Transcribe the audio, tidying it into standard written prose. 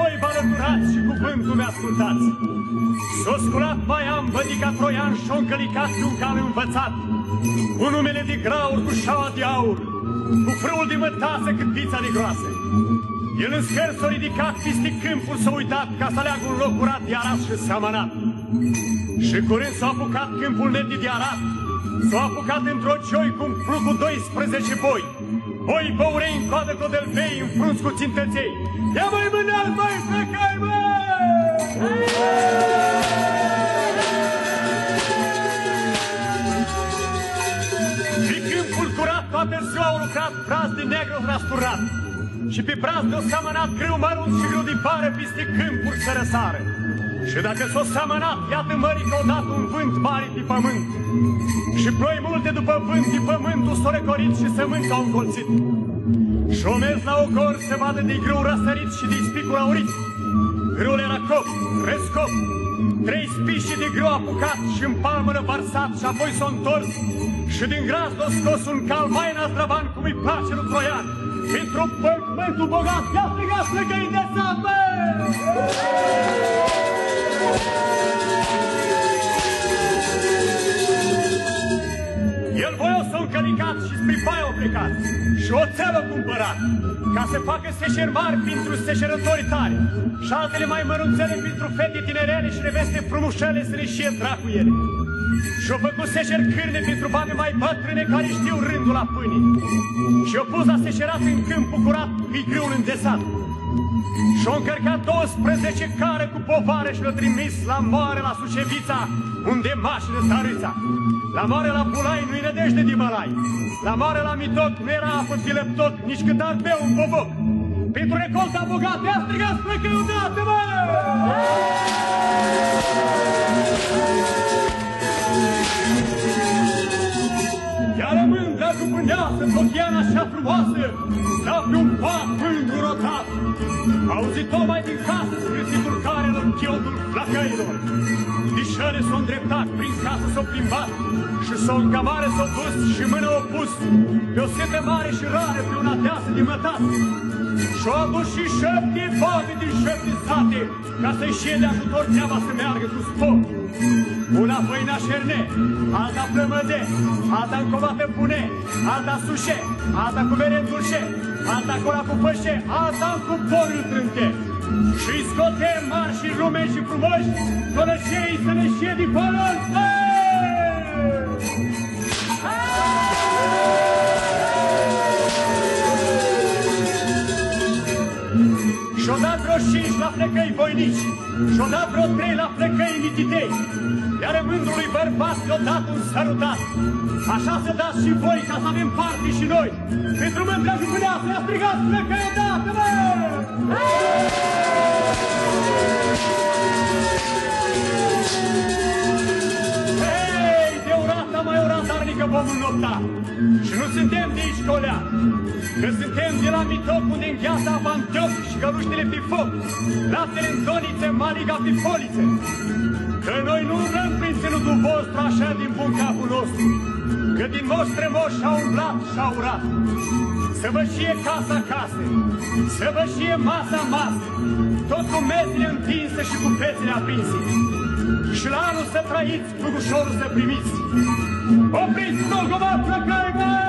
voi vă alăturați și cuvântul mi-ascultați. S-o sculat mai ambădica troian și-o încălicat de un cal învățat, cu numele de graur, cu șaua de aur, cu frâul de mătasă cât pița de groasă. El în scări s-a ridicat, piste câmpul s-a uitat, ca să aleagă un loc curat de arat și seamănat. Și curând s-a apucat câmpul nedit de arat, s-a apucat într-o cioi cu un plug cu 12 boi. Boi băurei în coadă codelvei, în frunți cu țintăței. Ia mai mâneal, mai plecai, mă! Pe câmpul curat toată ziua au lucrat, braz de negru rasturat. Și pe braz de-o seamănat grâu mărunt și grâu de bară peste câmpuri să răsară. Și dacă s-o seamănat, iată mării că au dat un vânt mare pe pământ. Și ploi multe după vânt pe pământul s-o recorit și sămânța au încolțit. Și o mers la ogor se vadă de grâu răsărit și de spicul aurit. Grâul era cop, rescop, 3 spiși de grâu apucat și în palmă răvarsat și apoi s-o întors. Și din gras o scos un cal mai nazdrăvan cum îi place lui Troian. Pentru pământul bogat, ia strigați plăcăi de sat, bă! El voia să-o încălicat și spre baie o plecat și o țelă cumpărat, ca să facă seșeri mari pentru seșerători tari și altele mai mărunțele pentru fete tinerele și neveste frumușele să le șie dracu ele. Și-o făcut seșeri cârne pentru babe mai bătrâne care știu rândul la pâine. Și-o pus la seșerat în câmpul curat, îi grâul îndesat. Și-o încărcat 12 care cu povară și le-o trimis la moare la Sucevița, unde mașină starâța. La moare la Bulai nu-i nădejde de mălai. La moare la Mitoc nu era apă de lăptoc, nici cât ar bea un boboc. Pentru recolta bogată, ia strigați plăcăi odată, mă! Iar mândra cu pândeasă, Tochiana așa frumoasă, la pe un pat mândru rotat. Auzit-o mai din casă scârțitul carelor, chiotul flacăilor. Dișăre s-o îndreptat, prin casă s-o plimbat, și s-o încamare s-o dus și mână o pus, pe o sete mare și rare, pe una deasă de mătat. Și-o adus și 7 babe din 7 sate, ca să-i șie de ajutor treaba să meargă cu spor. Una făina șerne, alta plămăde, alta încovată pune, alta sușe, alta cu mere dulce, alta cola cu pășe, alta cu porul trânte. Și-i scote mari și rumeni și frumoși, colăcei să ne șie din pălări. Și-o dat vreo 5 la plecăi voinici, și-o dat vreo 3 la plecăi mititei, iar mândrului bărbat i-o dat un sărutat. Așa să dați și voi, ca să avem parte și noi. Pentru mândrea jupâneasă, ia strigați plecăi odată, mă! Hei, de urata mai uratarnică vom înnopta. Și nu suntem de aici colea, că suntem de la Mitoc, unde îngheața apa în tioc și căluștele pe foc, laptele în tonițe, maliga pe folițe. Că noi nu umblăm prin ținutul vostru așa din bun capul nostru, că din moși strămoși și-au umblat și-au urat. Să vă șie casa casă, să vă șie masa masă, tot cu mesele întinse și cu pețele aprinse. Și la anul să trăiți, cu ușorul să primiți. Opriți, Golgova, plăcăi, băi!